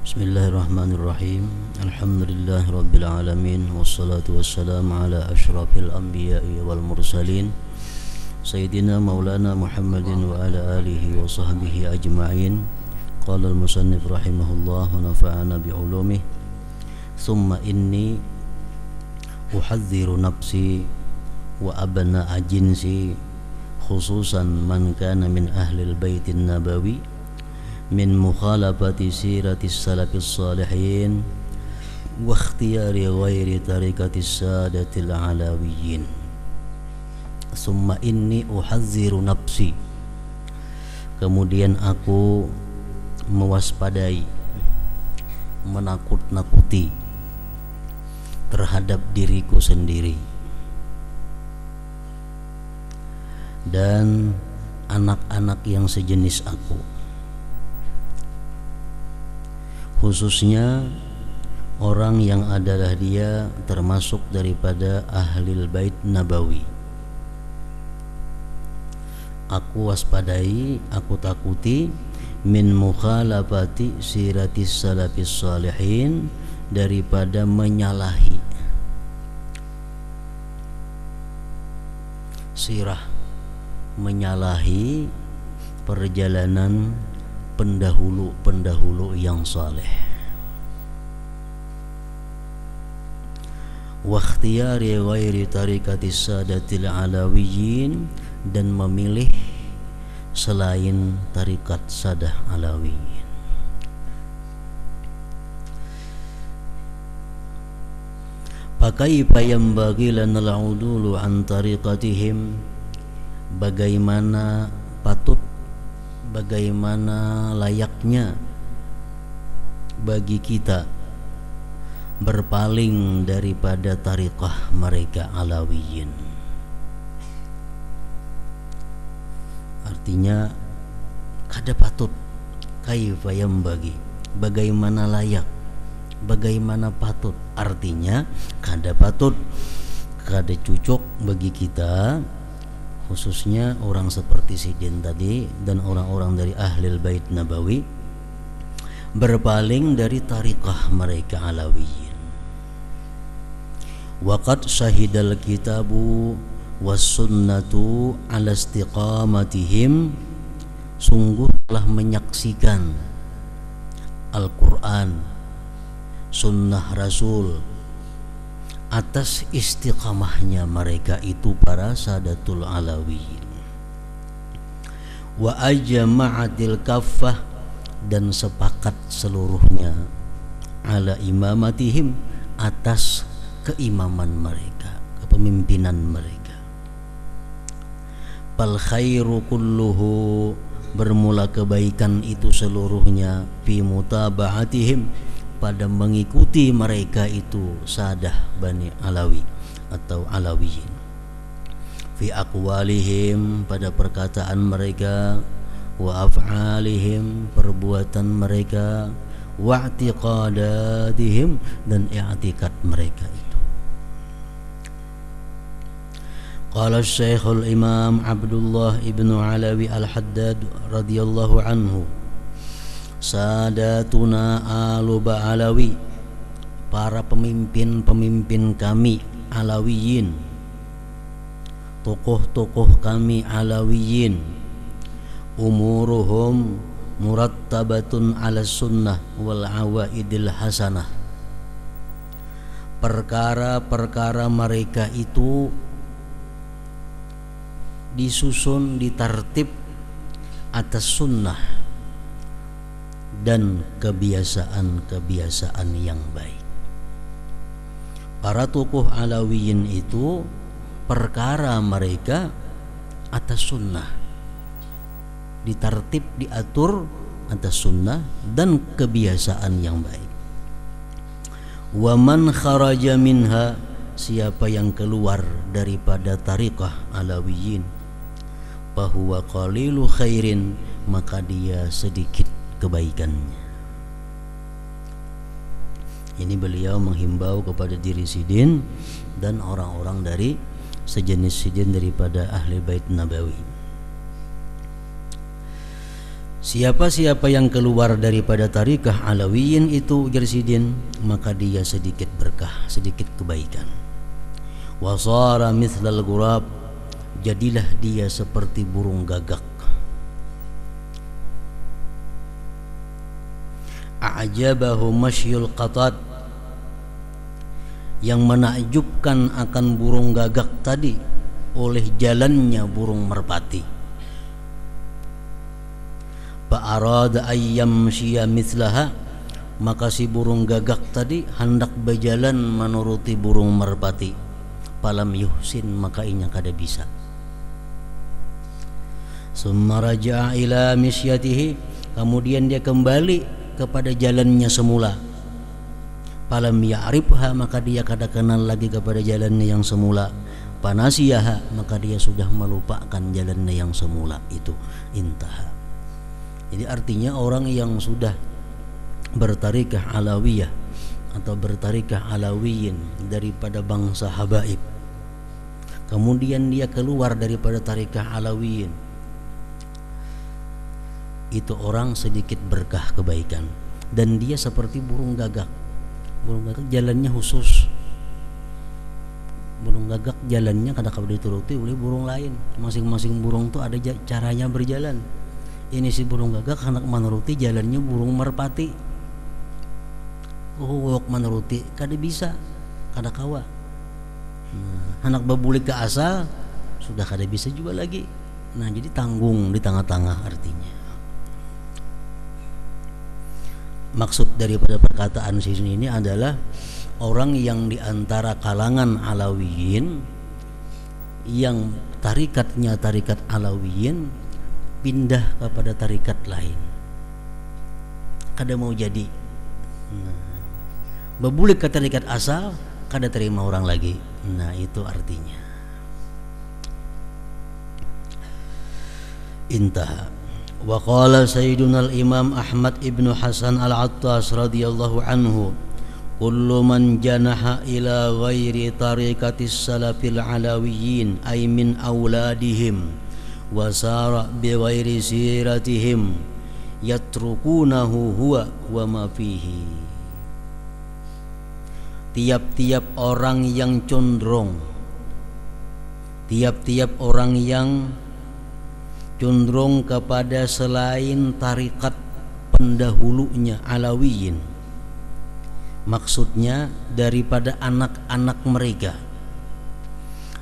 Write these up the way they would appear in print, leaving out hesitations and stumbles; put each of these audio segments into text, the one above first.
Bismillahirrahmanirrahim. Alhamdulillahirabbil alamin wassalatu wassalamu ala asyrafil anbiya'i wal mursalin sayyidina maulana Muhammadin wa ala alihi wa sahbihi ajma'in. Qala al-musannif rahimahullah wa nafa'ana bi ulumihi. Thumma inni uhadhdhiru nafsi wa abna'a jinsi khususan man kana min ahlil baitin nabawi min mukhalafati siratis salafis salihin wa ikhtiyari ghairi tariqatis sadatil alawiyyin. Summa inni uhadhdhiru nafsi, kemudian aku mewaspadai, menakut-nakuti terhadap diriku sendiri dan anak-anak yang sejenis aku, khususnya orang yang adalah dia termasuk daripada ahlil bait nabawi. Aku waspadai, aku takuti min mukhalafati siratis salafis salihin, daripada menyalahi sirah, menyalahi perjalanan pendahulu-pendahulu yang saleh. Wa ikhtiyari ghairi tariqatis sadatil alawiyyin, dan memilih selain tarikat sadah alawiyyin. Fakaifa yanbaghi lana al-udulu an tariqatihim, bagaimana patut, bagaimana layaknya bagi kita berpaling daripada tariqah mereka alawiyyin. Artinya kada patut, kaifa yanbaghi, bagaimana layak, bagaimana patut. Artinya kada patut, kada cocok bagi kita, khususnya orang seperti Sidin tadi dan orang-orang dari ahlil bait nabawi, berpaling dari tariqah mereka alawiyyin. Waqad syahidal kitabu was sunnatu ala istiqamatihim, sungguh telah menyaksikan Al-Quran, sunnah Rasul atas istiqamahnya mereka itu para sadatul alawiyyin. Wa ajma'atil kaffah, dan sepakat seluruhnya ala imamatihim, atas keimaman mereka, kepemimpinan mereka. Fal khairu kulluhu, bermula kebaikan itu seluruhnya fi mutaba'atihim, pada mengikuti mereka itu sadah Bani Alawi atau Alawiyyin. Fi aqwalihim, pada perkataan mereka, wa af'alihim, perbuatan mereka, wa i'tiqadatihim, dan i'tikad mereka itu. Qala Syekhul Imam Abdullah ibnu Alawi Al-Haddad radhiyallahu anhu, sadatuna alu ba'alawi, para pemimpin-pemimpin kami alawiyyin, tokoh-tokoh kami alawiyyin, umuruhum murattabatun ala sunnah wal awaidil hasanah, perkara-perkara mereka itu disusun, ditartib atas sunnah dan kebiasaan-kebiasaan yang baik. Para tokoh alawiyyin itu perkara mereka atas sunnah, ditartib, diatur atas sunnah dan kebiasaan yang baik. Wa man kharaja minha, siapa yang keluar daripada tariqah alawiyyin, fahuwa qalilu khairin, maka dia sedikit kebaikannya. Ini beliau menghimbau kepada diri Sidin dan orang-orang dari sejenis Sidin daripada ahli bait nabawi. Siapa-siapa yang keluar daripada tarikah Alawiyin itu ujar Sidin, maka dia sedikit berkah, sedikit kebaikan. Wasara mithlal ghurab, jadilah dia seperti burung gagak. A'jabahu masyul qatat, yang menakjubkan akan burung gagak tadi oleh jalannya burung merpati. Fa'arada ayyam syiya mithlaha, maka si burung gagak tadi hendak berjalan menuruti burung merpati. Falam yuhsin, maka inya kada bisa. Summa raja'a ila misyatihi, kemudian dia kembali kepada jalannya semula. Falam ya'rifha, maka dia kada kenal lagi kepada jalannya yang semula. Panasiyaha, maka dia sudah melupakan jalannya yang semula itu. Intaha. Jadi artinya orang yang sudah bertarikah Alawiyah atau bertarikah Alawiyin daripada bangsa Habaib, kemudian dia keluar daripada tarikah Alawiyin, itu orang sedikit berkah kebaikan. Dan dia seperti burung gagak. Burung gagak jalannya khusus. Burung gagak jalannya kadang-kadang dituruti oleh burung lain. Masing-masing burung itu ada caranya berjalan. Ini si burung gagak hendak menuruti jalannya burung merpati. Wok menuruti kada bisa, kada kawa. Hendak bebulik ke asal sudah kada bisa juga lagi. Nah, jadi tanggung di tengah-tengah artinya. Maksud daripada perkataan sini ini adalah orang yang diantara kalangan Alawiyin yang tarikatnya tarikat Alawiyin pindah kepada tarikat lain, kada mau jadi. Bebulik ke tarikat asal, kada terima orang lagi. Nah, itu artinya. Intaha. Wa qala Sayyiduna al-Imam Ahmad ibn Hasan al-Attas radhiyallahu anhu, kullu man janaha ila ghairi tariqatis salafil alawiyyin ay min auladihim wa sara bi ghairi siratihim yatrukunahu huwa wa ma fihi. Tiap-tiap orang yang condong, tiap-tiap orang yang condong kepada selain tarikat pendahulunya Alawiyin, maksudnya daripada anak-anak mereka,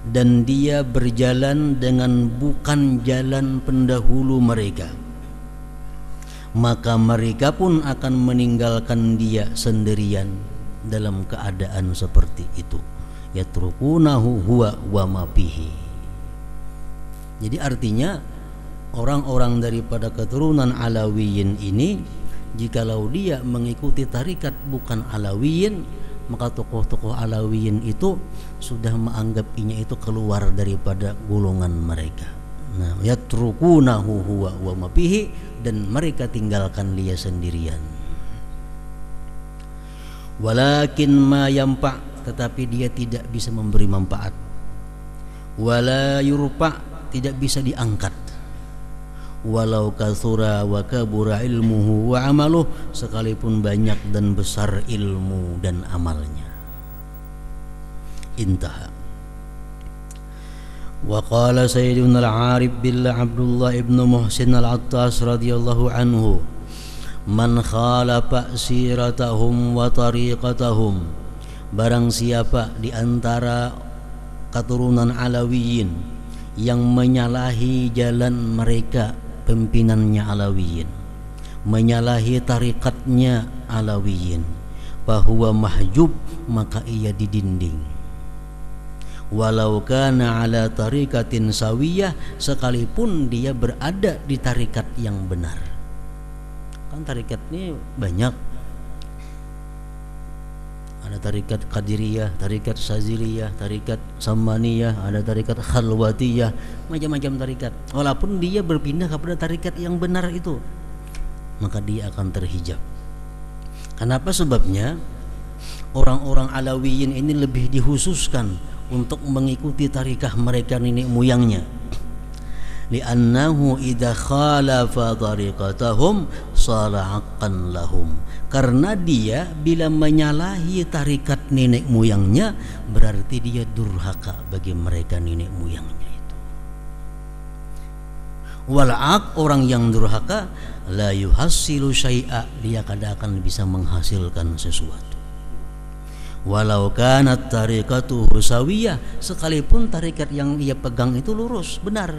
dan dia berjalan dengan bukan jalan pendahulu mereka, maka mereka pun akan meninggalkan dia sendirian dalam keadaan seperti itu. Yatrukunahu huwa wa ma fihi. Jadi artinya orang-orang daripada keturunan Alawiyin ini, jikalau dia mengikuti tarikat bukan Alawiyin, maka tokoh-tokoh Alawiyin itu sudah menganggapnya itu keluar daripada golongan mereka. Nah, yatrukunahu huwa wa ma fihi, dan mereka tinggalkan dia sendirian. Walakin ma yampa, tetapi dia tidak bisa memberi manfaat. Wala yurfa, tidak bisa diangkat. Walau kathura wa kabura ilmuhu wa amaluh, sekalipun banyak dan besar ilmu dan amalnya. Intaha. Wa qala Sayyiduna al-Arif billah Abdullah ibn Muhsin al-Attas radhiyallahu anhu, man khalafa siratahum wa tariqatahum, barang siapa di antara keturunan Alawiyin yang menyalahi jalan mereka, pimpinannya Alawiyin, menyalahi tarikatnya Alawiyin, fahuwa mahjub, maka ia didinding. Walau kana ala tarikatin sawiyah, sekalipun dia berada di tarikat yang benar. Kan tarikat ini banyak, ada tarikat Qadiriyah, tarikat Saziliyah, tarikat Samaniyah, ada tarikat Khalwatiyah, macam-macam tarikat. Walaupun dia berpindah kepada tarikat yang benar itu, maka dia akan terhijab. Kenapa sebabnya? Orang-orang Alawiyin ini lebih dikhususkan untuk mengikuti tarikah mereka nenek moyangnya. li'annahu idza khalafa tariqatahum sara haqqan lahum, karena dia bila menyalahi tarikat nenek moyangnya berarti dia durhaka bagi mereka nenek moyangnya itu. Wal'aq, orang yang durhaka, la yuhassilu syai'a, dia kada akan bisa menghasilkan sesuatu. Walau kanat tariqatuhu sawiyah, sekalipun tarikat yang dia pegang itu lurus, benar,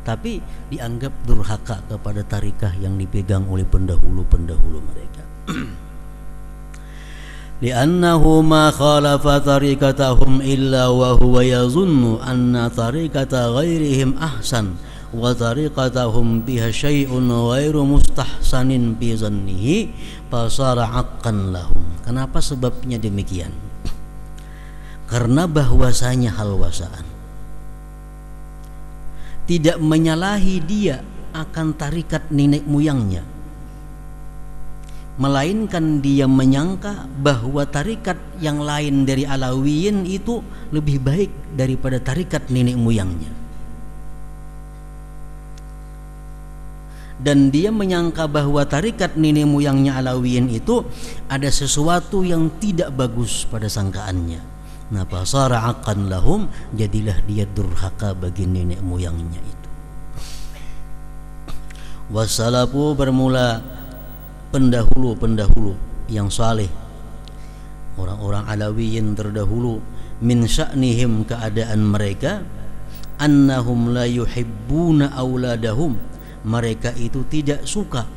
tapi dianggap durhaka kepada tarikah yang dipegang oleh pendahulu-pendahulu mereka. Li'annahu ma khalafa tariqatahum illa wa huwa yazunnu anna tariqata ghairihim ahsan wa tariqatahum biha syai'un ghairu mustahsanin bi zannihi fasara haqqan lahum. Kenapa sebabnya demikian? Karena bahwasanya halwasaan tidak menyalahi dia akan tarikat nenek moyangnya, melainkan dia menyangka bahwa tarikat yang lain dari Alawiyin itu lebih baik daripada tarikat nenek moyangnya. Dan dia menyangka bahwa tarikat nenek moyangnya Alawiyin itu ada sesuatu yang tidak bagus pada sangkaannya. Nah, fasara haqqan lahum, jadilah dia durhaka bagi nenek moyangnya itu. Wassalafu, bermula pendahulu-pendahulu yang saleh, orang-orang Alawiyin terdahulu, min sya'nihim, keadaan mereka, annahum la yuhibbuna auladahum, mereka itu tidak suka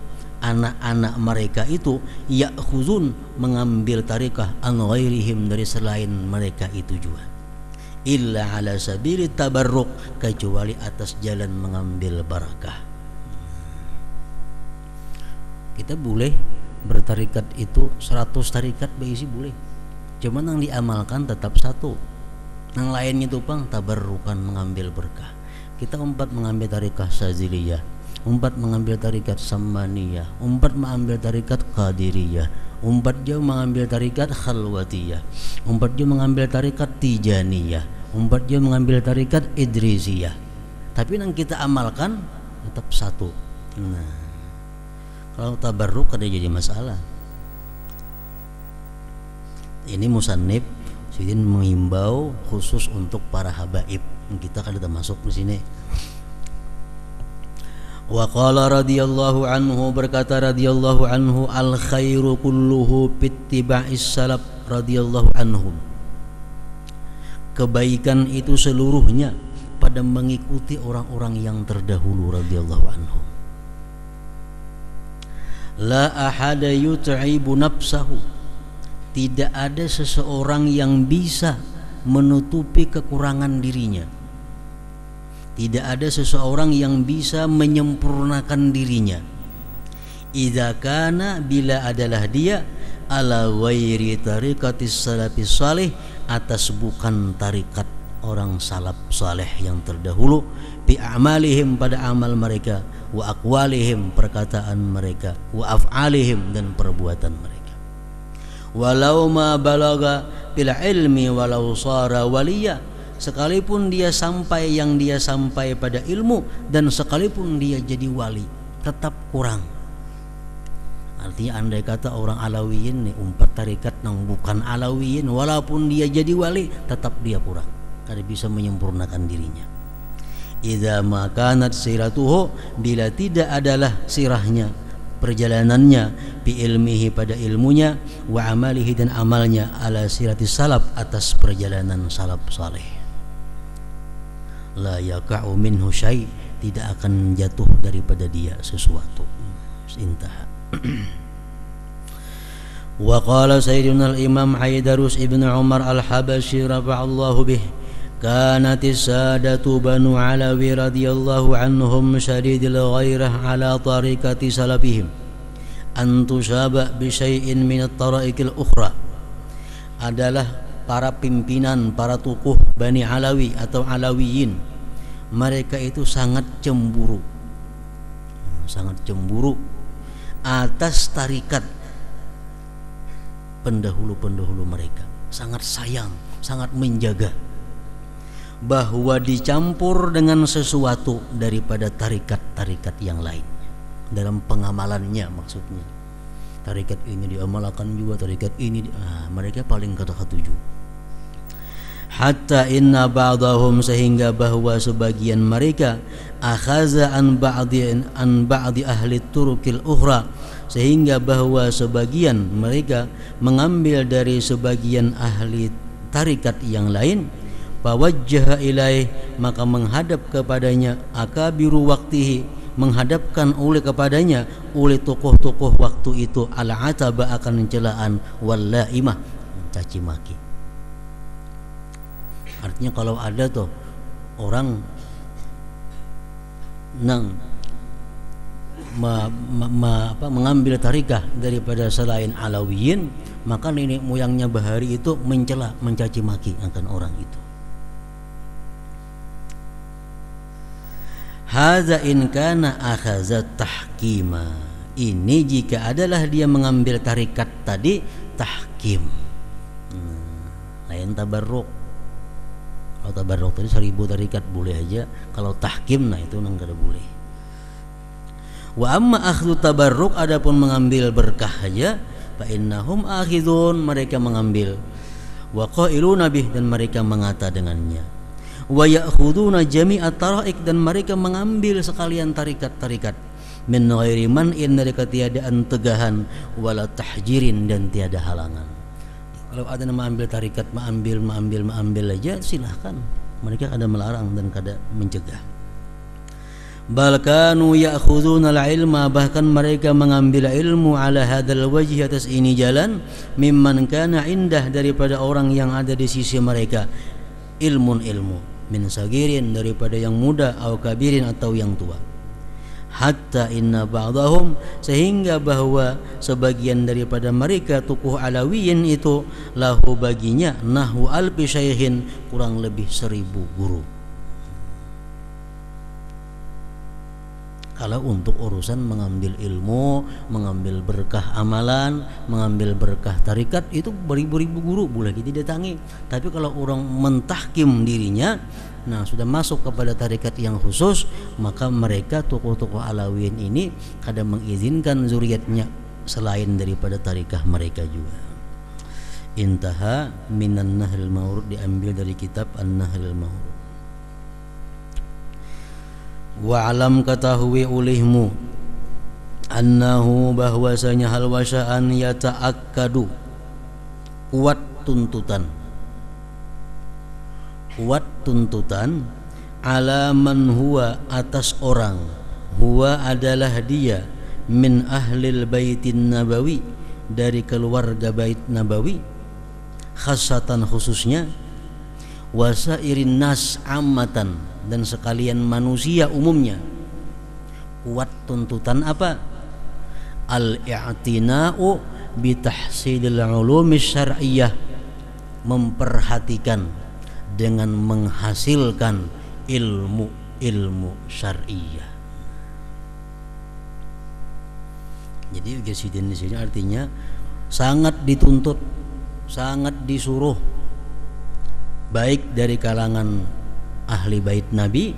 anak-anak mereka itu ya'khuzun, mengambil tarikah, an ghairihim, dari selain mereka itu juga, illa ala sabili tabarruk, kecuali atas jalan mengambil barakah. Kita boleh bertarikat itu 100 tarikat berisi boleh, cuman yang diamalkan tetap satu, yang lainnya itu pang tabarrukan, mengambil berkah. Kita mengambil tarikah Saziliyah, mengambil tarikat Sammaniyah, mengambil tarikat Qadiriyah, juga mengambil tarikat Khalwatiyah, juga mengambil tarikat Tijaniyah, juga mengambil tarikat Idrisiyah. Tapi yang kita amalkan tetap satu. Nah, kalau tabarruk ada jadi masalah. Ini musannif Sidin menghimbau khusus untuk para habaib. Kita kan termasuk di sini. Wa qala radhiyallahu anhu, berkata radhiyallahu anhu, al khairu kulluhu bittiba'is salaf radhiyallahu anhum, kebaikan itu seluruhnya pada mengikuti orang-orang yang terdahulu radhiyallahu anhum. La ahada yut'ibu nafsahu, tidak ada seseorang yang bisa menutupi kekurangan dirinya. Tidak ada seseorang yang bisa menyempurnakan dirinya. Idza kana, bila adalah dia, ala ghairi tariqatis salafis salih, atas bukan tarikat orang salaf saleh yang terdahulu, bi a'malihim, pada amal mereka, wa aqwalihim, perkataan mereka, wa af'alihim, dan perbuatan mereka. Walau ma balaga bil ilmi walau sara waliya, sekalipun dia sampai yang dia sampai pada ilmu, dan sekalipun dia jadi wali, tetap kurang. Artinya andai kata orang Alawiyin nih, umpat tarikat yang bukan Alawiyin, walaupun dia jadi wali, tetap dia kurang, kada bisa menyempurnakan dirinya. Idza ma kanat siratuhu, bila tidak adalah sirahnya, perjalanannya, bi ilmihi, pada ilmunya, wa amalihi, dan amalnya, ala siratis salaf, atas perjalanan salaf saleh, la yaka'u minhu syai', tidak akan jatuh daripada dia sesuatu. Intaha. Wa qala sayyiduna al-imam Haidarus ibn Umar al-Habashi rafa'allahu bih, kanatis sadatu banu Alawi radhiyallahu anhum syadidil ghairah ala tariqati salafihim an tusaba bi syai'in min at-tara'iqil ukhra. Adalah para pimpinan, para tokoh Bani Alawi atau Alawiyin, mereka itu sangat cemburu atas tarikat pendahulu-pendahulu mereka, sangat sayang, sangat menjaga. bahwa dicampur dengan sesuatu daripada tarikat-tarikat yang lain dalam pengamalannya. Maksudnya tarikat ini diamalkan juga, tarikat ini mereka paling ketujuh. Hatta inna ba'dahum, sehingga bahwa sebagian mereka akhaza an ba'di ahli turukil ukhra, sehingga bahwa sebagian mereka mengambil dari sebagian ahli tarikat yang lain. Fawajjaha ilaih, maka menghadap kepadanya, akabiru waktihi, menghadapkan oleh kepadanya oleh tokoh-tokoh waktu itu, al-ataba, akan celaan, wallaimah, caci maki. Artinya kalau ada tuh orang mengambil tarikah daripada selain Alawiyin, maka nenek moyangnya Bahari itu mencela, mencaci maki akan orang itu. Hadza in kana akhaza tahkima, ini jika adalah dia mengambil tarikat tadi tahkim. Lain tabarruk. Kalau tabarruk tadi 1000 tarikat boleh aja, kalau tahkim nah itu enggak boleh. Wa amma akhdhu tabarruk, adapun mengambil berkah aja, fa innahum akhidun, mereka mengambil, wa qailuna bih, dan mereka mengata dengannya, wa ya'khuduna jami'at taraik, dan mereka mengambil sekalian tarikat-tarikat, min ghairi man'in, dari ketiadaan tegahan, wala tahjirin, dan tiada halangan. Kalau ada yang mengambil tarikat, mengambil aja silahkan, mereka kada melarang dan kada mencegah. Bal kanu ya'khuduna al-ilma, bahkan mereka mengambil ilmu ala hadzal wajhi, atas ini jalan, mimman kana indah, daripada orang yang ada di sisi mereka, ilmu min sagirin, daripada yang muda, au kabirin, atau yang tua. Hatta inna ba'dahum, sehingga bahwa sebagian daripada mereka tokoh Alawiyin itu, lahu baginya nahwu alfi syaikhin, kurang lebih 1000 guru. Kalau untuk urusan mengambil ilmu, mengambil berkah amalan, mengambil berkah tarikat, itu beribu-ribu guru boleh kita datangi. Tapi kalau orang mentahkim dirinya, nah sudah masuk kepada tarikat yang khusus, maka mereka tokoh-tokoh Alawiyin ini kadang mengizinkan zuriatnya selain daripada tarikah mereka juga. Intaha minan Nahril Mawrud, diambil dari kitab An-Nahril Mawrud. Wa alam, ketahui olehmu, annahu, bahwasanya hal wasya'an yata'akkadu, kuat tuntutan ala man huwa, atas orang, huwa adalah dia, min ahlil baitin nabawi, dari keluarga bait nabawi, khasatan khususnya, wasairin nas ammatan, dan sekalian manusia umumnya. Kuat tuntutan apa? Al-i'tina'u bitahsilil ulumi syar'iyyah, memperhatikan dengan menghasilkan ilmu syar'iyyah. Jadi gesiden di sini artinya sangat dituntut, sangat disuruh, baik dari kalangan ahli bait Nabi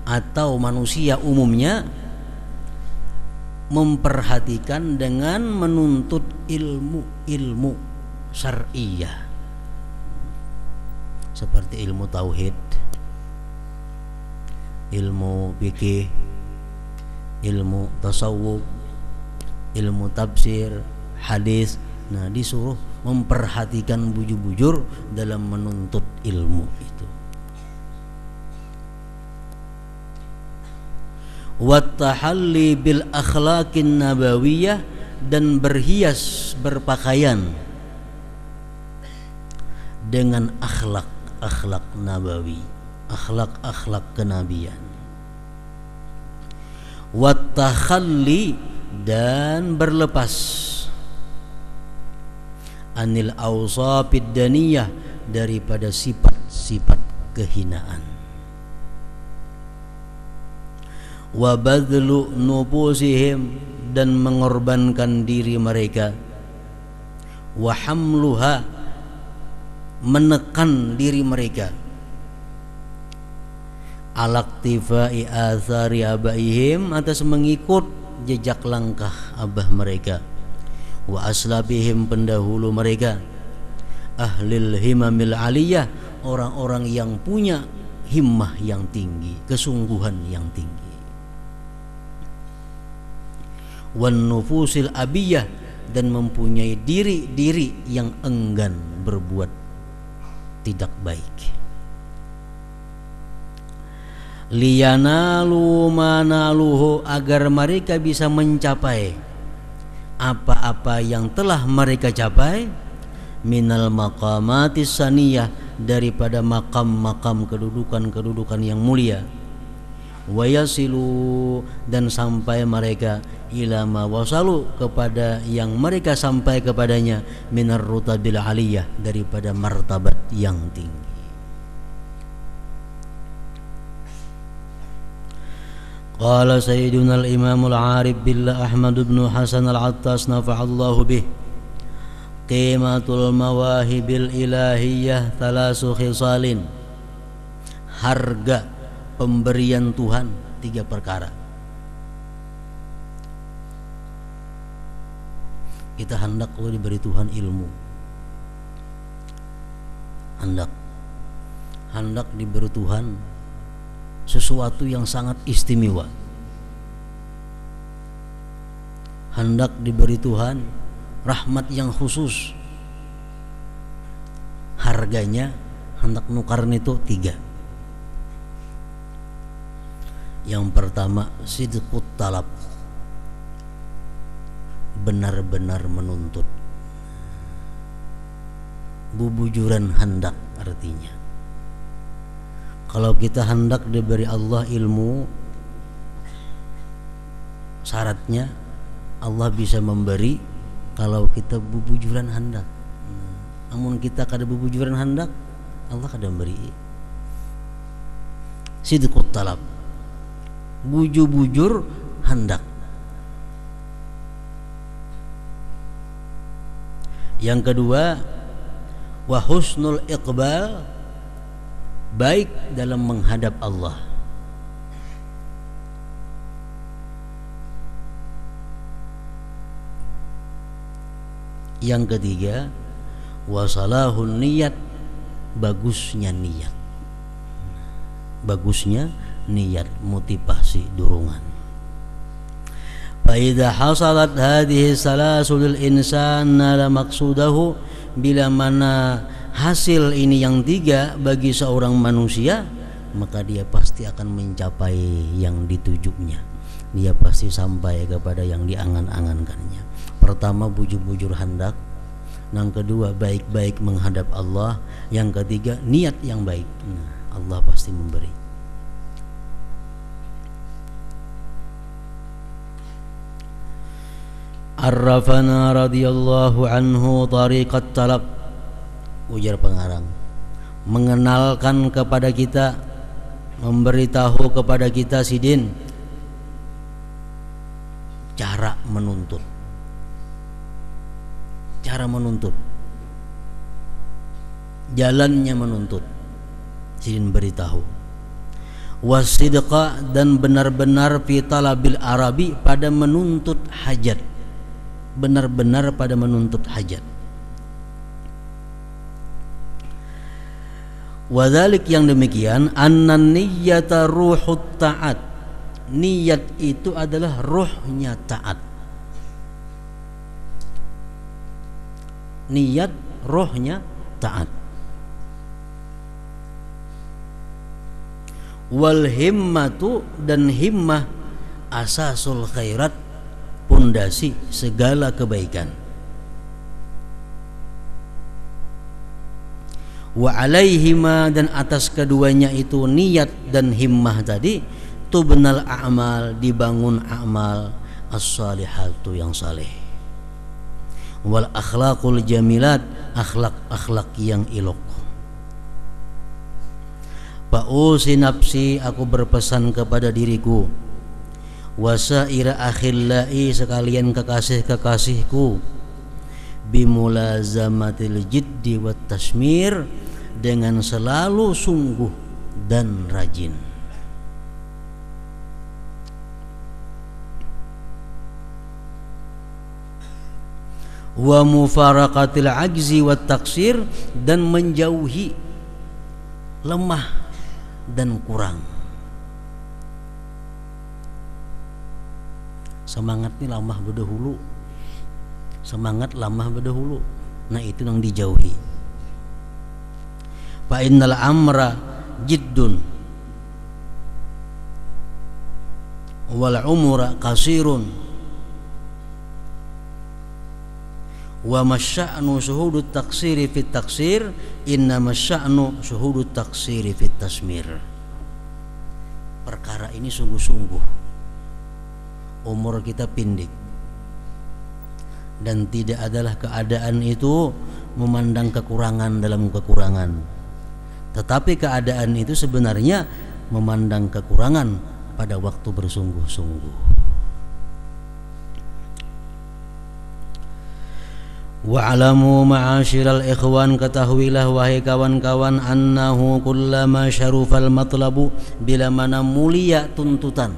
atau manusia umumnya, memperhatikan dengan menuntut ilmu syar'iyyah, seperti ilmu tauhid, ilmu fikih, ilmu tasawuf, ilmu tafsir, hadis. Nah, disuruh memperhatikan bujur-bujur dalam menuntut ilmu itu. Wattahalli bil akhlaqin nabawiyah, dan berhias, berpakaian dengan akhlak nabawi, akhlak kenabian. Wattakhalli, dan berlepas, anil awsafid daniyah, daripada sifat-sifat kehinaan. Wa badlu nufusihim, dan mengorbankan diri mereka. Wa hamluha, menekan diri mereka. alaktifai athari abaihim, atas mengikut jejak langkah abah mereka, wa aslabihim, pendahulu mereka, ahlil himamil aliyah, orang-orang yang punya himmah yang tinggi, kesungguhan yang tinggi, wan nufusil abiyah, dan mempunyai diri-diri yang enggan berbuat tidak baik, liyanalu manaluhu, agar mereka bisa mencapai apa-apa yang telah mereka capai, minal maqamatis saniyah, daripada makam-makam kedudukan-kedudukan yang mulia, wayasilu, dan sampai mereka ila ma wasalu, kepada yang mereka sampai kepadanya, minar rutabil aliyah, daripada martabat yang tinggi. Qala sayyiduna al-imam al-arif billah Ahmad bin Hasan al-Attas nafa'allahu bih, qimatul mawahibil ilahiyah thalasu khisalin, harga pemberian Tuhan 3 perkara. Kita hendak kalau diberi Tuhan ilmu, hendak diberi Tuhan sesuatu yang sangat istimewa, hendak diberi Tuhan rahmat yang khusus, harganya hendak nukaran itu 3. Yang pertama, sidqut talab, benar-benar menuntut, bubujuran hendak. Artinya kalau kita hendak diberi Allah ilmu, syaratnya Allah bisa memberi kalau kita bubujuran hendak. Namun kita kada bubujuran hendak, Allah kada memberi. Sidqut talab, bujur hendak. Yang kedua, wa husnul iqbal, baik dalam menghadap Allah. Yang ketiga, wasalahun niat, bagusnya niat, motivasi, dorongan. Fa idza hasalat hadhihi salasul insan nala maqsudahu, bila mana hasil ini yang 3 bagi seorang manusia, maka dia pasti akan mencapai yang ditujunya, dia pasti sampai kepada yang diangan-angankannya. Pertama, bujur-bujur hendak. Yang kedua, baik-baik menghadap Allah. Yang ketiga, niat yang baik. Allah pasti memberi. Arrafana radhiyallahu anhu tariqat talab, ujar pengarang, mengenalkan kepada kita, memberitahu kepada kita sidin cara menuntut, jalannya menuntut. Sidin beritahu, wasidqa, dan benar-benar fi talabil arabi, pada menuntut hajat, benar-benar pada menuntut hajat. Wadhalik, yang demikian, annan niyyata ruhut ta'at, niat itu adalah ruhnya taat. Niat rohnya taat. Wal himmatu, dan himmah, asasul khairat, pondasi segala kebaikan. Wa alaihima, dan atas keduanya itu, niat dan himmah tadi, tubnal a'mal, dibangun amal, as-salihatu, yang saleh, wal akhlaqul jamilat, akhlak-akhlak yang elok. Fa'usi nafsi, aku berpesan kepada diriku, wasaira akhillai, sekalian kekasih-kekasihku, bimulazamatil jiddi wat tasmir, dengan selalu sungguh dan rajin. wa mufaraqatil ajzi wat taksir, dan menjauhi lemah dan kurang. Semangat ini lamah berdahulu, semangat lamah berdahulu, nah itu yang dijauhi. Fa innal amra jiddun wal umra qasirun wa masya'nu syuhudut taksiri fit taksir inna masya'nu syuhudut taksiri fit tasmir. Perkara ini sungguh-sungguh, umur kita pendek, dan tidak adalah keadaan itu memandang kekurangan dalam kekurangan, tetapi keadaan itu sebenarnya memandang kekurangan pada waktu bersungguh-sungguh. Wa'alamu ma'asyiral ikhwan, ketahuilah wahai kawan-kawan, annahu kullama syarufal matlabu, bila mana mulia tuntutan,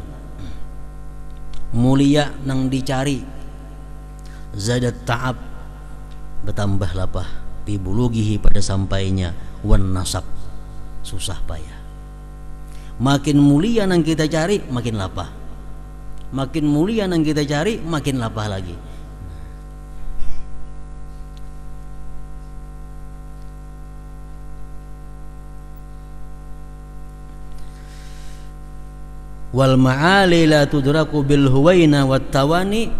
mulia nang dicari, zadat ta'ab, bertambah lapah, fi bulughihi, pada sampainya, wan nasab, susah payah. Makin mulia nang kita cari makin lapah, makin mulia nang kita cari makin lapah lagi. Wal ma'ali la tudraku bil huwaina wat tawani,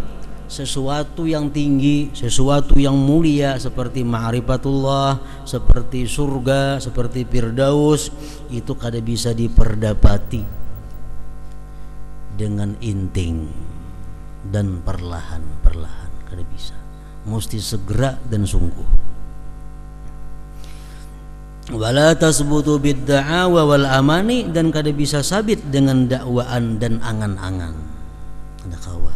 sesuatu yang tinggi, sesuatu yang mulia seperti ma'rifatullah, seperti surga, seperti firdaus, itu kada bisa diperdapati dengan inting dan perlahan-perlahan, kada bisa, mesti segera dan sungguh. Wala tasbutu bidda'awa wal amani, dan kada bisa sabit dengan dakwaan dan angan-angan, ada kawa.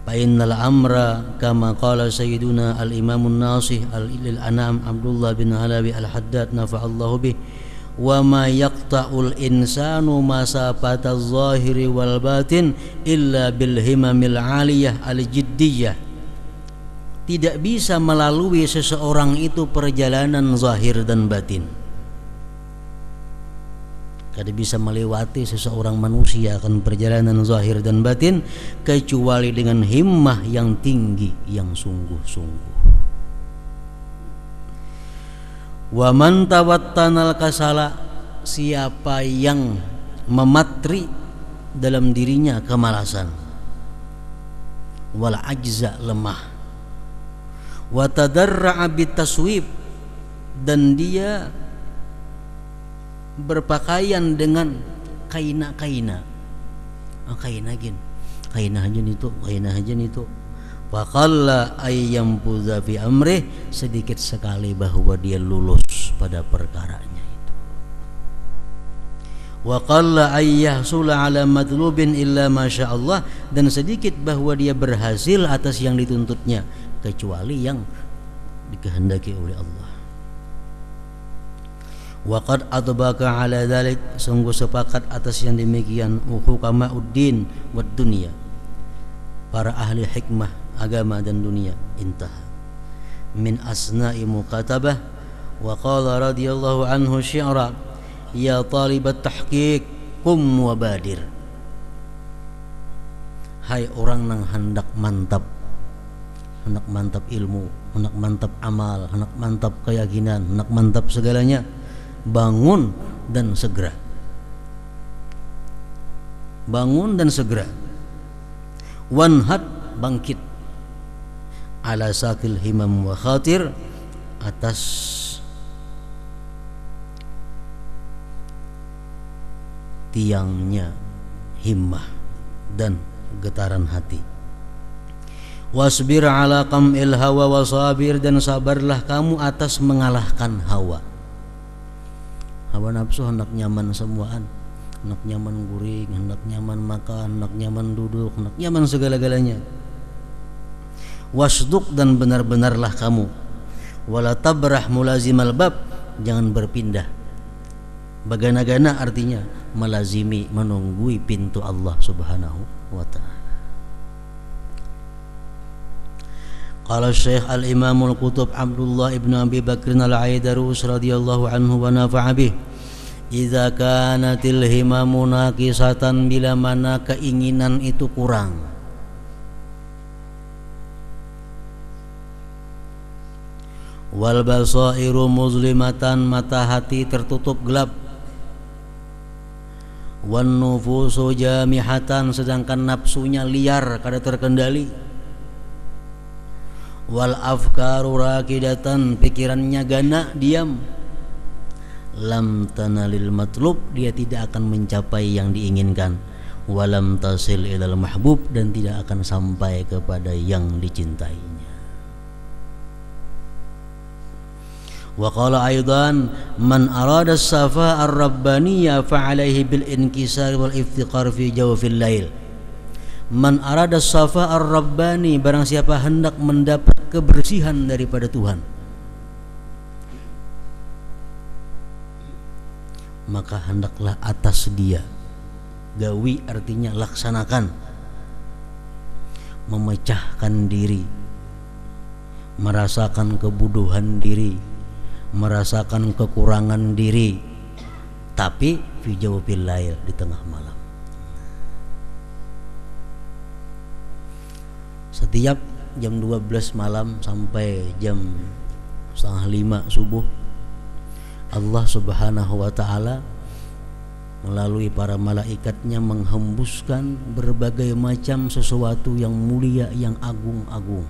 Fa innal amra kama qala sayyiduna al-imamun nasih al-lil anam Abdullah bin Halabi al-Haddad nafa'allahu bih, wa ma yaqta'ul insanu masafataz zahiri wal batin illa bil himamil aliyah al-jiddiyah. Tidak bisa melalui seseorang itu perjalanan zahir dan batin, kada bisa melewati seseorang manusia akan perjalanan zahir dan batin kecuali dengan himmah yang tinggi, yang sungguh-sungguh. Wa man tawattanal kasala, siapa yang mematri dalam dirinya kemalasan, wal ajza, lemah, wa tadarra'a bitaswib, dan dia berpakaian dengan kaina-kaina, kaina gin, kaina aja itu, kaina aja itu. Faqalla ayyam pudha fi amrih, sedikit sekali bahwa dia lulus pada perkaranya itu. Wa qalla ayyahsula ala matlubin illa masya Allah, dan sedikit bahwa dia berhasil atas yang dituntutnya kecuali yang dikehendaki oleh Allah. Wa qad adbaka ala dzalik, sungguh sepakat atas yang demikian hukamauddin wad dunya, para ahli hikmah agama dan dunia. Intah min asna'i mukatabah. Wa qala radhiyallahu anhu syi'ra, ya talibat tahqiq qum wa badir, hai orang nang hendak mantap, hendak mantap ilmu, hendak mantap amal, hendak mantap keyakinan, hendak mantap segalanya, bangun dan segera, bangun dan segera. Wanhad, bangkit, ala sakil himam wa khatir, atas tiangnya himmah dan getaran hati. Wasbir ala qam'il hawa wasabir, dan sabarlah kamu atas mengalahkan hawa. Hawa nafsu hendak nyaman semuaan, hendak nyaman guring, hendak nyaman makan, hendak nyaman duduk, hendak nyaman segala-galanya. Wasduq, dan benar-benarlah kamu. Wala tabrah mulazimal bab, jangan berpindah. Bagana-gana artinya melazimi, menunggui pintu Allah Subhanahu wa ta'ala. Qala Syekh Al-Imamul Qutub Abdullah ibn Abi Bakr Al-Aidarus radhiyallahu anhu wa nafa'a bih, idza kanatil himamu naqisatan, bila mana keinginan itu kurang, wal basairu muzlimatan, mata hati tertutup gelap, wan nufusu jamihatan, sedangkan nafsunya liar kada terkendali, wal afkaru rakidatan, pikirannya gana diam, lam tanalil matlub, dia tidak akan mencapai yang diinginkan, walam tasil ilal mahbub, dan tidak akan sampai kepada yang dicintainya. Wa qala aidan, man arada as-safa ar-rabbaniyya fa alaihi bil inkisar wal iftiqar fi jawfil lail. Man arada as-safa ar-rabbani, barang siapa hendak mendapat kebersihan daripada Tuhan, maka hendaklah atas dia, gawi artinya laksanakan, memecahkan diri, merasakan kebuduhan diri, merasakan kekurangan diri, tapi fi jawfil lail, di tengah malam. Setiap jam 12 malam sampai jam 4:30 subuh, Allah Subhanahu wa ta'ala melalui para malaikatnya menghembuskan berbagai macam sesuatu yang mulia, yang agung-agung.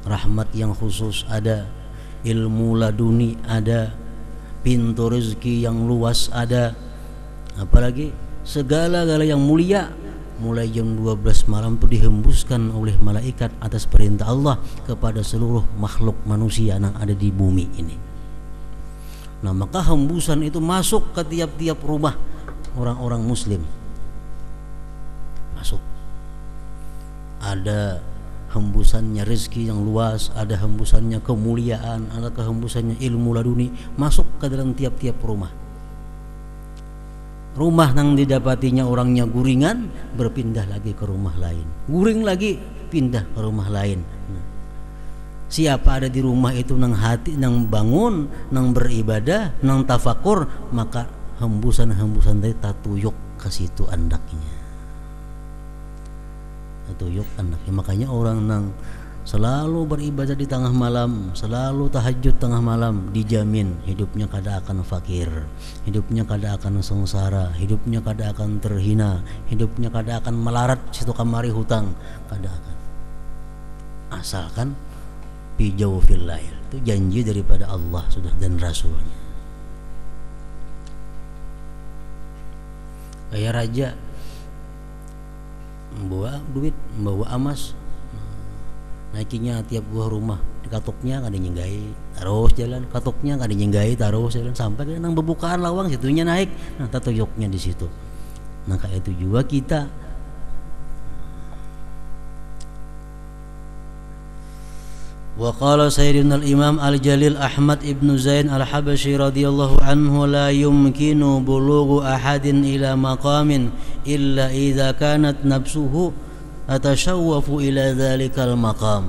Rahmat yang khusus ada, ilmu laduni ada, pintu rezeki yang luas ada, apalagi segala-gala yang mulia mulai jam 12 malam itu dihembuskan oleh malaikat atas perintah Allah kepada seluruh makhluk manusia yang ada di bumi ini. Nah, maka hembusan itu masuk ke tiap-tiap rumah orang-orang muslim. Masuk. Ada hembusannya rezeki yang luas, ada hembusannya kemuliaan, ada hembusannya ilmu laduni, masuk ke dalam tiap-tiap rumah. Rumah yang didapatinya orangnya guringan, berpindah lagi ke rumah lain, guring lagi, pindah ke rumah lain. Nah, siapa ada di rumah itu nang hati, nang bangun, nang beribadah, nang tafakur, maka hembusan-hembusan tadi tatuyuk ke situ andaknya. Tatuyuk andaknya. Makanya orang nang selalu beribadah di tengah malam, selalu tahajud tengah malam, dijamin hidupnya kada akan fakir, hidupnya kada akan sengsara, hidupnya kada akan terhina, hidupnya kada akan melarat situ kamari hutang, kada akan. Asalkan bijau fil lail, itu janji daripada Allah sudah dan Rasulnya. Kayak raja membawa duit, membawa emas, naikinya tiap buah rumah, di katuknya kada nyenggai, terus jalan, katuknya kada nyenggai, terus jalan sampai ke nang bebukaan lawang situnya naik, nah tatuyuknya di situ. Nah kayak itu juga kita. Wa qala sayyidina al-imam al-jalil Ahmad ibn Zain al-Habashi radhiyallahu anhu, la yumkinu bulughu ahadin ila maqamin illa idza kanat nafsuhu atashawwafu ila dzalikal maqam.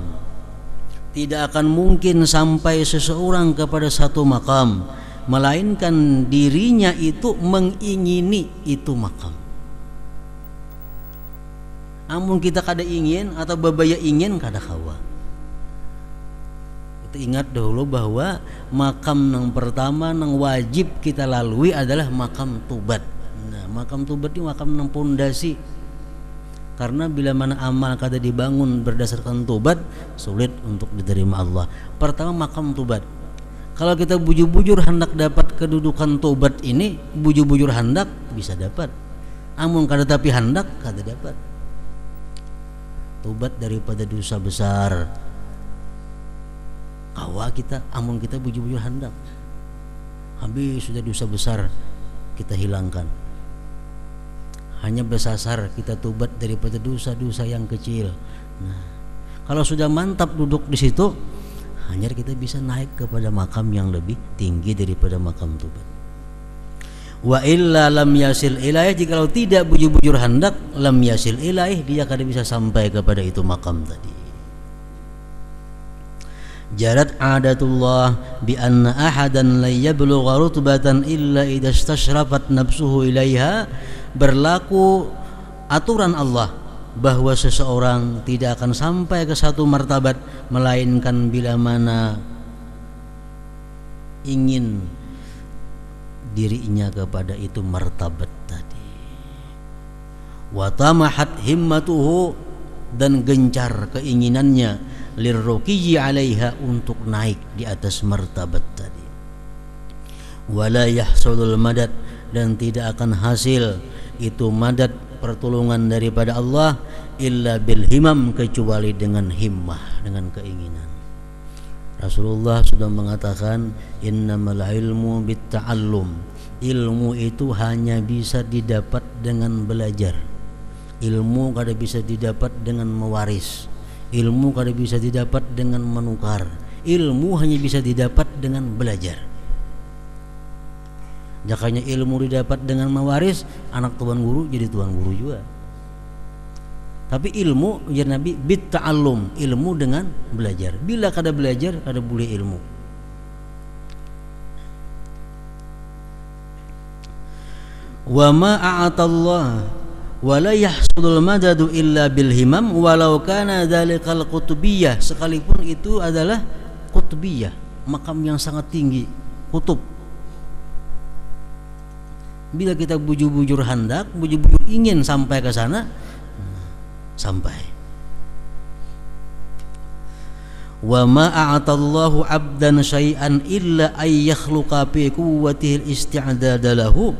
Tidak akan mungkin sampai seseorang kepada satu makam melainkan dirinya itu mengingini itu makam. Amun kita kada ingin atau babaya ingin kada kawa. Ingat dahulu bahwa makam yang pertama yang wajib kita lalui adalah makam tubat. Nah, makam tubat ini makam yang pondasi. Karena bila mana amal kada dibangun berdasarkan tubat, sulit untuk diterima Allah. Pertama makam tubat. Kalau kita bujur-bujur hendak dapat kedudukan tubat ini, bujur-bujur hendak bisa dapat. Amun kada tapi hendak kada dapat. Tubat daripada dosa besar. Kawa kita, amun kita bujur-bujur hendak, habis sudah dosa besar kita hilangkan, hanya bersasar kita tubat daripada dosa-dosa yang kecil. Nah, kalau sudah mantap duduk di situ, hanya kita bisa naik kepada makam yang lebih tinggi daripada makam tubat. Wa illa lam yasil ilaih, jikalau tidak bujur-bujur hendak, lam yasil ilaih, dia kada bisa sampai kepada itu makam tadi. jarat adatullah bi anna ahadan la yablugha rutbatan illa idza istashrafat nafsuhu ilaiha. Berlaku aturan Allah bahwa seseorang tidak akan sampai ke satu martabat melainkan bila mana ingin dirinya kepada itu martabat tadi. Wa tamahat himmatuhu, dan gencar keinginannya lirruqiyyi 'alaiha, untuk naik di atas martabat tadi. Wala yahsulul madad, dan tidak akan hasil itu madad, pertolongan daripada Allah, illa bil himam, kecuali dengan himmah, dengan keinginan. Rasulullah sudah mengatakan innamal ilmu bitta'allum. Ilmu itu hanya bisa didapat dengan belajar. Ilmu kada bisa didapat dengan mewaris. Ilmu kada bisa didapat dengan menukar. Ilmu hanya bisa didapat dengan belajar. Jakanya ilmu didapat dengan mewaris, anak tuan guru jadi tuan guru juga. Tapi ilmu, ujar Nabi, bitta'allum, ilmu dengan belajar. Bila kada belajar, kada boleh ilmu. Wa ma a'atallah wa la yahsulul madadu illa bil himam walau kana dzalikal qutbiyah, sekalipun itu adalah qutbiyah, makam yang sangat tinggi, kutub. Bila kita bujur-bujur hendak, bujur-bujur ingin sampai ke sana, sampai. Wa ma a'atallahu 'abdan syai'an illa ay yakhluqa fi quwwatihi al-isti'dad lahu,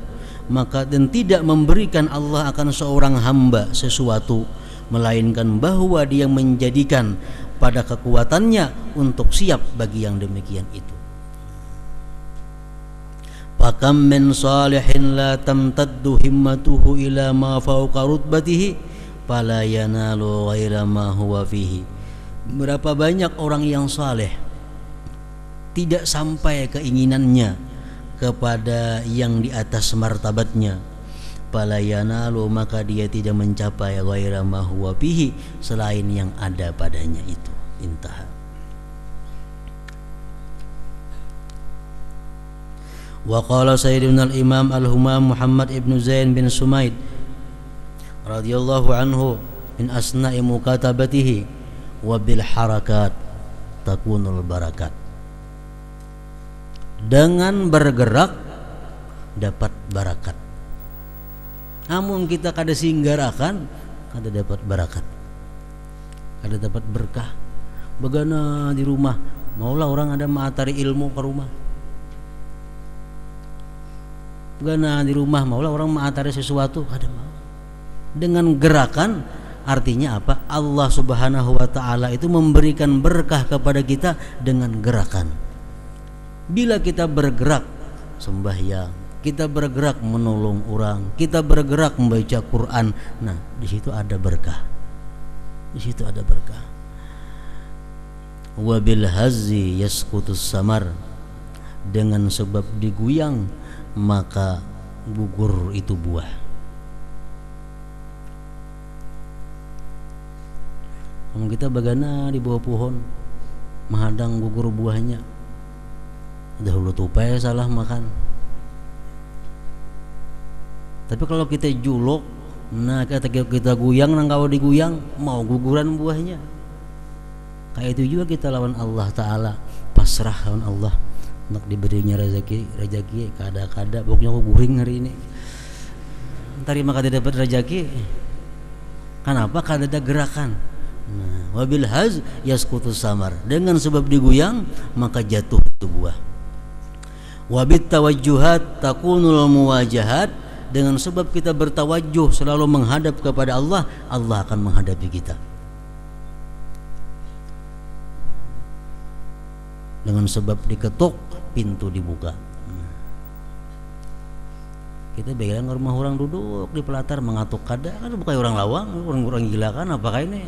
maka dan tidak memberikan Allah akan seorang hamba sesuatu melainkan bahwa dia menjadikan pada kekuatannya untuk siap bagi yang demikian itu. Fakam min salihin la tamtaddu himmatuhu ila ma fawqa rutbatihi fala yanalu ghaira ma huwa fihi. Berapa banyak orang yang saleh tidak sampai keinginannya kepada yang di atas martabatnya, fala yanalu, maka dia tidak mencapai ghaira ma huwa fihi, selain yang ada padanya itu. Intah. Wa qala sayyidina al-imam al-humam Muhammad ibn Zain bin Sumaid radhiyallahu anhu min asna'i mukatabatihi wa bil harakat takunul barakat. Dengan bergerak dapat barakat. Namun kita kada singgarakan, kada dapat barakat, kada dapat berkah. Bagana di rumah, maulah orang ada matari ilmu ke rumah. Bagana di rumah, maulah orang matari sesuatu, kada mau. Dengan gerakan, artinya apa? Allah Subhanahu wa ta'ala itu memberikan berkah kepada kita dengan gerakan. Bila kita bergerak sembahyang, kita bergerak menolong orang, kita bergerak membaca Quran, nah di situ ada berkah. Di situ ada berkah. Wa bil hazzi yasqutus samar, dengan sebab diguyang maka gugur itu buah. Kalau kita bagana di bawah pohon menghadang gugur buahnya, dahulu tupai salah makan. Tapi kalau kita julok, nah kita guyang, nang kalau diguyang mau guguran buahnya. Kayak itu juga kita lawan Allah Ta'ala, pasrah lawan Allah. Nak diberinya rezeki kada-kada, pokoknya aku guring hari ini. Ntar maka tidak dapat rezeki. Kenapa? Kada ada gerakan. Nah, wabil haz yasqutus samar, dengan sebab diguyang maka jatuh itu buah. Wabit tawajjuhat takunul muwajahat, dengan sebab kita bertawajjuh selalu menghadap kepada Allah, Allah akan menghadapi kita. Dengan sebab diketuk, pintu dibuka. Kita bilang ke rumah orang duduk di pelatar mengatuk, kada kan bukan orang lawang, orang gila kan apakah ini?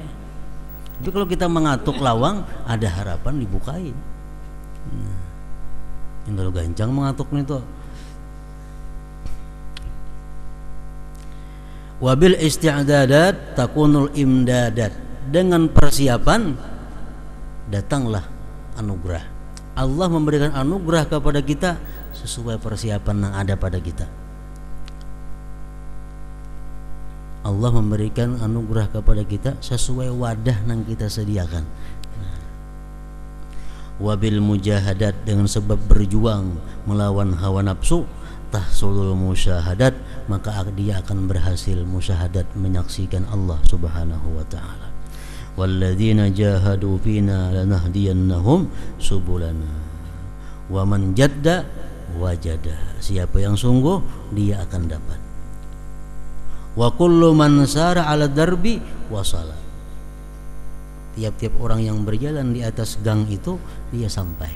Tapi kalau kita mengatuk lawang, ada harapan dibukain. Yang kalau gancang mengatuk nih tuh. Wabil isti'dadat takunul imdadat, dengan persiapan datanglah anugerah. Allah memberikan anugerah kepada kita sesuai persiapan yang ada pada kita. Allah memberikan anugerah kepada kita sesuai wadah yang kita sediakan. Wabil mujahadat, dengan sebab berjuang melawan hawa nafsu, tahsulul musyahadat, maka dia akan berhasil musyahadat, menyaksikan Allah Subhanahu wa taala. Walladzina jahadu fina lanahdiyannahum subulana wa man jadda wajada. Siapa yang sungguh, dia akan dapat. Wa kullu man sara 'ala darbi wasala. Tiap-tiap orang yang berjalan di atas gang itu, dia sampai.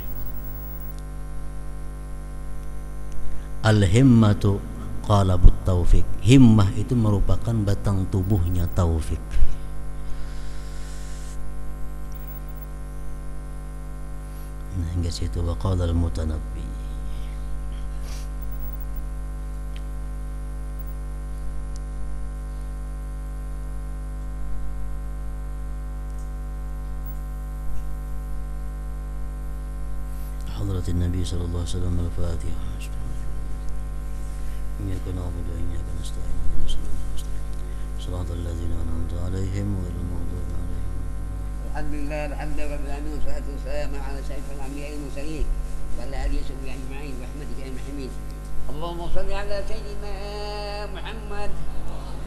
Al-himmatu qalabut taufik. Himmah itu merupakan batang tubuhnya taufik. Nah, hingga situ wa qala al-mutanabbi. حضرة النبي صلى الله عليه وسلم الفاتحة. إياك نعبد وإياك نستعين صراط الذين أنعمت عليهم غير المغضوب عليهم. الحمد لله الحمد لله رب العالمين والصلاة والسلام على سيد الأنبياء والمرسلين وعلى آله وصحبه أجمعين برحمتك يا المحمين. اللهم صل على سيدنا محمد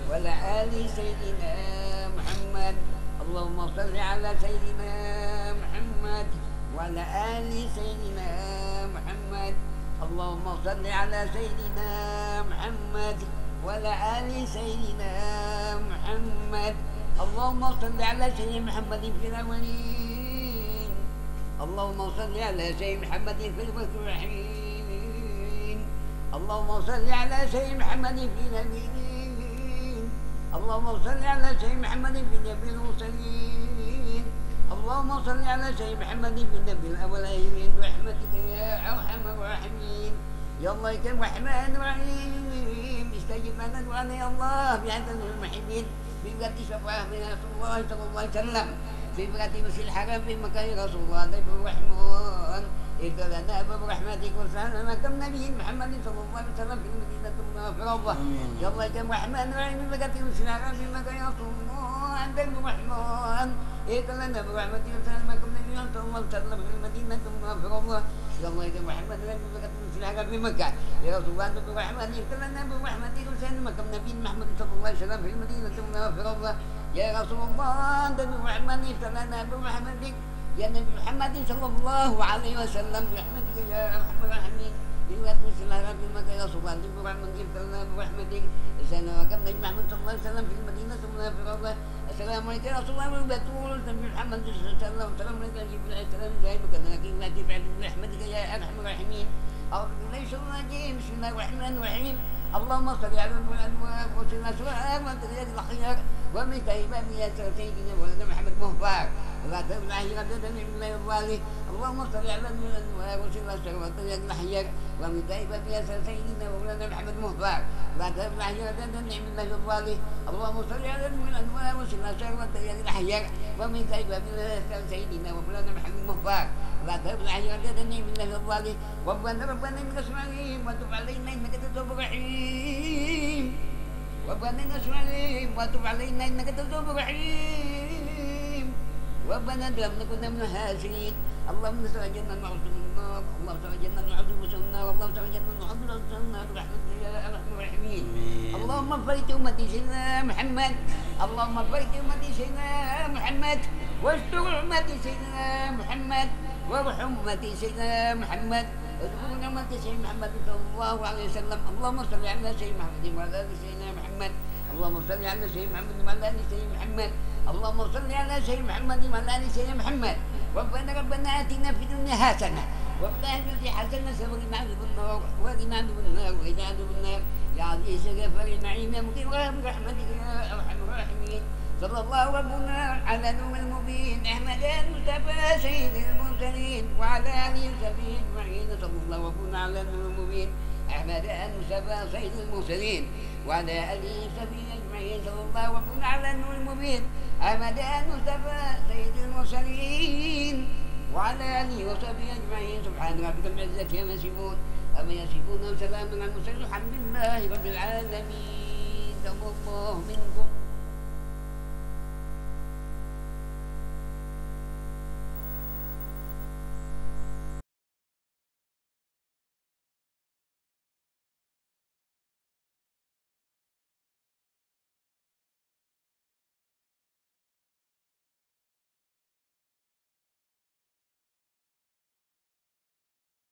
وعلى آل سيدنا محمد. اللهم صل على سيدنا محمد وعلى آل سيدنا محمد. اللهم صل على سيدنا محمد وعلى آل سيدنا محمد. اللهم صل على سيدنا محمد في الأولين. اللهم صل على سيدنا محمد في المستوحين. اللهم صل على سيدنا محمد في الأمين. اللهم صل على سيدنا محمد في النبي المرسلين. اللهم صل على سيدنا محمد في النبي الأولين برحمتك يا أرحم الراحمين. يا الله يا الرحمن الرحيم، استجب لنا دعانا يا الله بعدد المحبين، ببركة شفاعة من رسول الله صلى الله عليه وسلم، ببركة مسجد الحرم في مكان رسول الله نبي الرحمن. اغفر لنا برحمتك وسلامة كم نبي محمد صلى الله عليه وسلم في المدينة المنورة. يا الله يا الرحمن الرحيم، ببركة مسجد الحرم في مكان رسول الله نبي الرحمن. اغفر لنا برحمتك وسلامة كم نبي صلى الله عليه وسلم في المدينة المنورة. يا الله يا محمد ببركة مسجد الحرم في مكة يا رسول الله نبي الرحمن. اغفر لنا برحمتك وسلامة كم نبي محمد صلى الله عليه وسلم في المدينة المنورة. يا رسول الله نبي الرحمن، اغفر لنا برحمتك يا نبي محمد صلى الله عليه وسلم برحمتك يا ارحم الراحمين. بوقت مثل هذا في مكة يا رسول الله نبي الرحمن، اغفر لنا برحمتك سيدنا وكم نبي محمد صلى الله عليه وسلم في المدينة المنورة. السلام عليكم يا رسول الله وبركاته. نبي محمد صلى الله عليه وسلم والسلام عليك يا جبريل عليه السلام. جايبك انا لكن لا تفعل برحمتك يا ارحم الراحمين. أعوذ بالله من الشيطان الرجيم. بسم الله الرحمن الرحيم. اللهم صل على الأنوار وسلم سؤال وتغيير الخيار ومن تيبان يا سيدنا ولد محمد مهفار ولا تبلع غدا من الله الوالي. اللهم صل على الأنوار وسلم سؤال وتغيير الخيار ومن تيبان يا سيدنا ولد محمد مهفار ولا تبلع غدا من الله الوالي. اللهم صل على الأنوار وسلم سؤال وتغيير الخيار ومن تيبان يا سيدنا ولد محمد مهفار ولا تبلع غدا من الله الوالي. ربنا من اسمائهم وتب علينا انك تتوب الرحيم. ربنا من اسمائهم وتب علينا انك تتوب الرحيم. ربنا لم نكن من الهاسرين. اللهم استعجلنا نعوذ من النار. اللهم استعجلنا نعوذ من النار. اللهم استعجلنا نعوذ من النار برحمتك يا ارحم الراحمين. اللهم فرج امتي سيدنا محمد. اللهم فرج امتي سيدنا محمد واستر امتي سيدنا محمد وارحم امتي سيدنا محمد. اذكرنا امتي سيدنا محمد صلى الله عليه وسلم. اللهم صل على سيدنا محمد وعلى ال سيدنا محمد. اللهم صل على سيدنا محمد وعلى ال سيدنا محمد. اللهم صل على سيدنا محمد وعلى ال سيدنا محمد. ربنا اتنا في الدنيا حسنه وفي الاخره حسنه وقنا عذاب النار وقنا عذاب النار وقنا عذاب النار. يا عزيز غفر النعيم يا مقيم برحمتك يا ارحم الراحمين. صلى الله ربنا على نور المبين احمد المصطفى سيد المرسلين وعلى اله وصحبه اجمعين. صلى الله ربنا على نور المبين احمد المصطفى سيد المرسلين وعلى اله وصحبه اجمعين. صلى الله ربنا على نور المبين احمد المصطفى سيد المرسلين وعلى آله وصحبه أجمعين سبحان ربك رب العزة عما يصفون أما يصفون وسلام على المرسلين الحمد لله رب العالمين. تقبل الله منكم.